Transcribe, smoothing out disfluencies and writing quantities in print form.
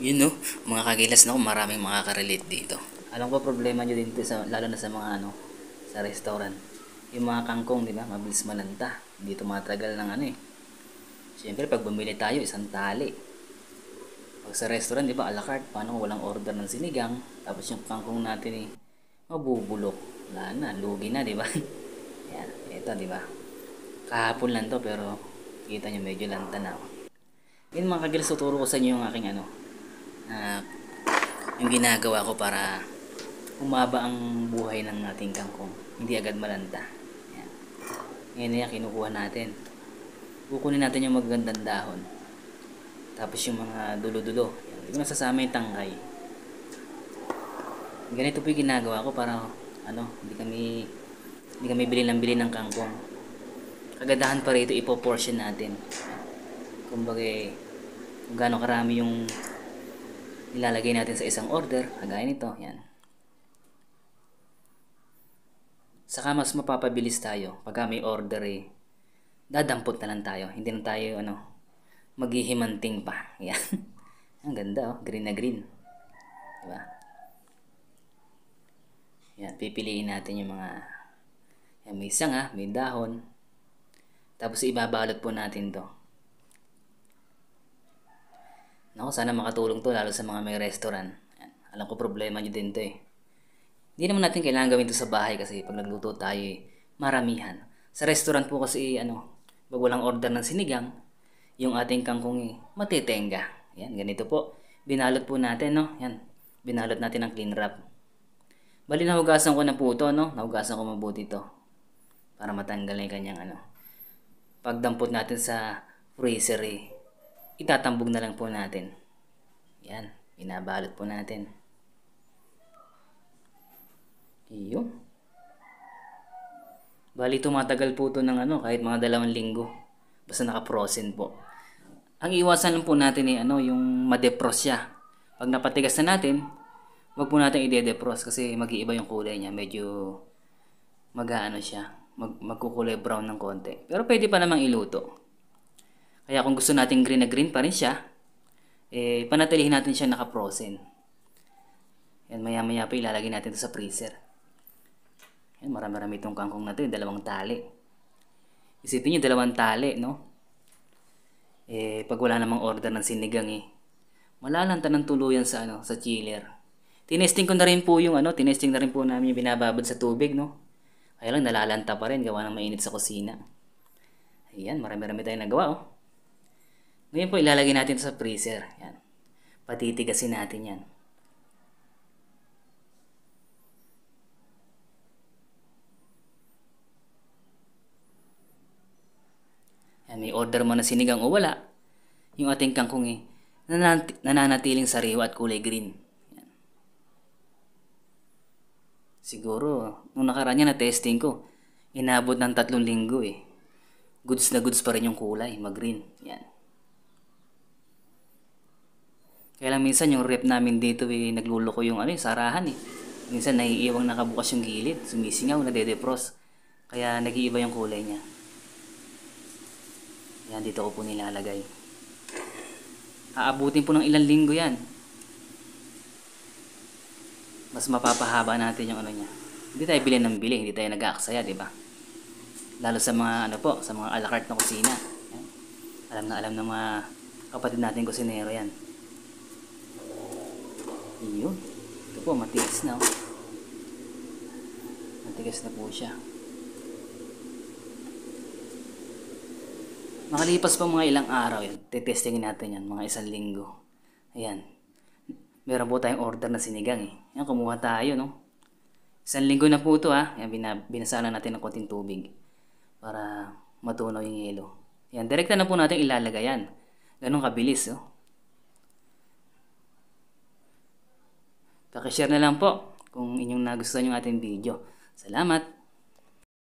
Yun no, mga kagilas na maraming makaka-relate dito. Alam ko problema nyo dito sa, lalo na sa mga sa restaurant. Yung mga kangkong, di ba, mabilis malanta. Hindi tumatagal ng Siyempre, pag bumili tayo, isang tali. Pag sa restaurant, di ba, a la carte, paano kung walang order ng sinigang, tapos yung kangkong natin mabubulok. Wala na, lugi na, di ba? Yan, ito, di ba? Kahapon lang to, pero kita nyo medyo lanta na. Yun mga kagilas, tuturo ko sa inyo yung aking ah, yung ginagawa ko para umaba ang buhay ng ating kangkong. Hindi agad malanta. Yan. Ngayon na yan, kinukuha natin. Kukunin natin yung magagandang dahon. Tapos yung mga dulo-dulo. Yan. Hindi ko nasasama yung tangkay. Ganito po yung ginagawa ko para hindi kami bili ng kangkong. Kagadahan pa rito, ipoportion natin. Kumbaga, kung gaano karami yung ilalagay natin sa isang order, kagaya nito, yan. Saka mas mapapabilis tayo pagka may order dadampot na lang tayo. Hindi na tayo maghihimanting pa. Yan. Ang ganda green na green. Diba? Yan, pipiliin natin yung mga yan, may sanga, may dahon. Tapos ibabalot po natin to. Naku, sana makatulong to lalo sa mga may restaurant. Yan. Alam ko problema nyo din to Hindi naman natin kailangan gawin to sa bahay kasi pag nagluto tayo maramihan. Sa restaurant po kasi pag walang order ng sinigang, yung ating kangkong matitenga. Yan, ganito po. Binalot po natin, no? Yan. Binalot natin ng clean wrap. Bali nahugasan ko na po ito, no? Nahugasan ko mabuti ito. Para matanggal na yung kanyang Pagdampot natin sa freezer itatambog na lang po natin. Yan, binabalot po natin. Iyo. Bali tumatagal po ito ng kahit mga 2 linggo. Basta naka-frozen po. Ang iwasan lang po natin yung ma-defrost siya. Pag napatigas na natin, wag po natin i-defrost kasi mag-iiba yung kulay niya. Medyo siya. Magkukulay brown ng konti. Pero pwede pa namang iluto. Kaya kung gusto natin green na green pa rin siya, panatilihin natin siya naka-frozen. Yan, maya-maya pa ilalagay natin ito sa freezer. Yan, marami-rami itong kangkong na ito, 2 tali. Isipin nyo, 2 tali, no? Pag wala namang order ng sinigang malalanta ng tuluyan sa chiller. Tinesting ko na rin po tinesting na rin po namin yung binababad sa tubig, no? Kaya lang nalalanta pa rin, gawa ng mainit sa kusina. Ayan, marami-rami tayong nagawa, Ngayon po, ilalagay natin ito sa freezer. Yan. Patitigasin natin yan. Yan, may order mo na sinigang o wala, yung ating kangkong nananatiling sariwa at kulay green. Yan. Siguro, nung nakaraan na testing ko, inabot ng 3 linggo Goods na goods pa rin yung kulay, mag-green. Yan. Kaya lang minsan yung rep namin dito nagluloko yung sarahan Minsan naiiwang nakabukas yung gilid, sumisingaw, nadedefrost. Kaya nag-iiba yung kulay niya. Yan, dito ko po nilalagay. Aabutin po ng ilang linggo yan. Mas mapapahaba natin yung niya. Hindi tayo bili ng bili, hindi tayo nag-aaksaya, di ba? Lalo sa mga sa mga a la carte na kusina. Yan. Alam na mga kapatid natin kusinero yan. Iyon. Ito po, matigas na Matigas na po siya. Makalipas pa mga ilang araw tetestingin natin yan, mga 1 linggo. Ayan. Meron po tayong order na sinigang Yan, kumuha tayo, no? 1 linggo na po ito Yan, binasalan natin ng konting tubig para matunaw yung yelo. Yan, direkta na po natin ilalagay yan. Ganun kabilis, Pakishare na lang po kung inyong nagustuhan yung ating video. Salamat!